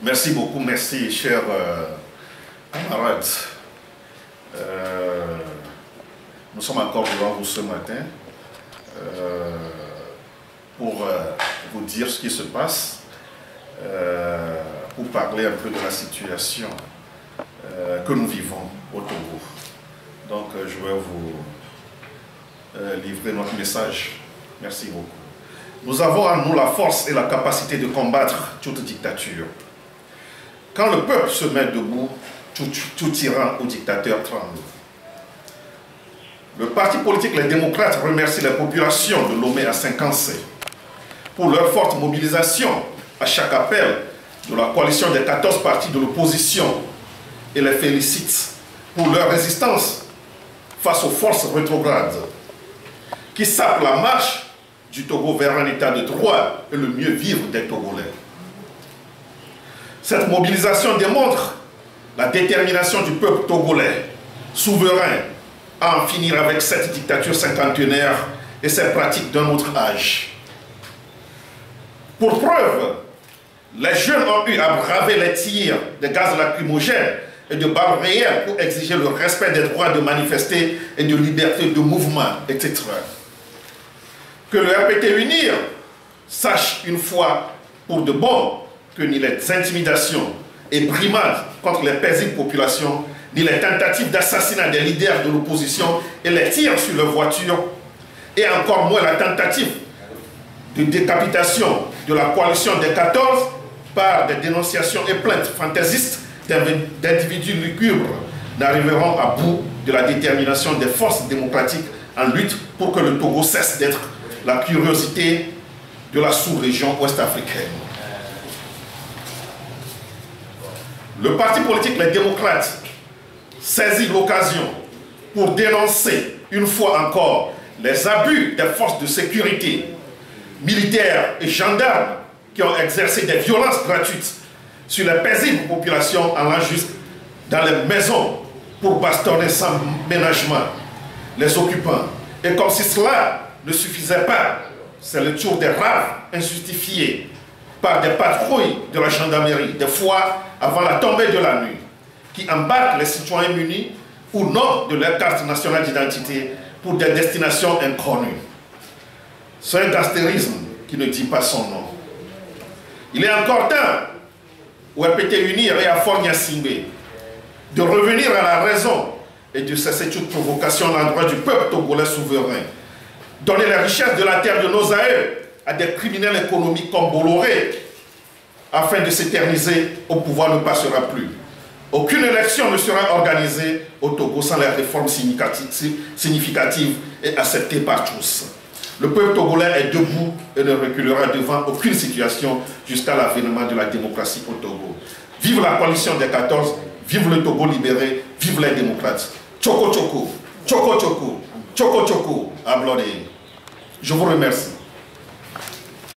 Merci beaucoup, merci, chers camarades. Nous sommes encore devant vous ce matin pour vous dire ce qui se passe, pour parler un peu de la situation que nous vivons au Togo. Donc, je vais vous livrer notre message. Merci beaucoup. Nous avons en nous la force et la capacité de combattre toute dictature. Quand le peuple se met debout, tout tyran ou dictateur tremble. Le parti politique Les Démocrates remercie la population de Lomé à Saint-Cancé pour leur forte mobilisation à chaque appel de la coalition des 14 partis de l'opposition et les félicite pour leur résistance face aux forces rétrogrades qui sapent la marche du Togo vers un état de droit et le mieux vivre des Togolais. Cette mobilisation démontre la détermination du peuple togolais, souverain, à en finir avec cette dictature cinquantenaire et ses pratiques d'un autre âge. Pour preuve, les jeunes ont eu à braver les tirs de gaz lacrymogènes et de balles réelles pour exiger le respect des droits de manifester et de liberté de mouvement, etc. Que le RPT UNIR sache une fois pour de bon que ni les intimidations et brimades contre les paisibles populations, ni les tentatives d'assassinat des leaders de l'opposition et les tirs sur leurs voitures, et encore moins la tentative de décapitation de la coalition des 14 par des dénonciations et plaintes fantaisistes d'individus lugubres, n'arriveront à bout de la détermination des forces démocratiques en lutte pour que le Togo cesse d'être la curiosité de la sous-région ouest-africaine. Le parti politique Les Démocrates saisit l'occasion pour dénoncer une fois encore les abus des forces de sécurité, militaires et gendarmes qui ont exercé des violences gratuites sur les paisibles populations allant jusque dans les maisons pour bastonner sans ménagement les occupants. Et comme si cela ne suffisait pas, c'est le tour des raves injustifiés par des patrouilles de la gendarmerie, des fois avant la tombée de la nuit, qui embarquent les citoyens munis ou non de leur carte nationale d'identité pour des destinations inconnues. C'est un gastérisme qui ne dit pas son nom. Il est encore temps au RPT UNIR et à Fogna Simbe de revenir à la raison et de cesser toute provocation à l'endroit du peuple togolais souverain. Donner la richesse de la terre de nos aïeux à des criminels économiques comme Bolloré, afin de s'éterniser au pouvoir ne passera plus. Aucune élection ne sera organisée au Togo sans les réformes significatives et acceptées par tous. Le peuple togolais est debout et ne reculera devant aucune situation jusqu'à l'avènement de la démocratie au Togo. Vive la coalition des 14, vive le Togo libéré, vive les démocrates. Tchoko Tchoko, Tchoko Tchoko, Tchoko Tchoko, Ablodé. Je vous remercie.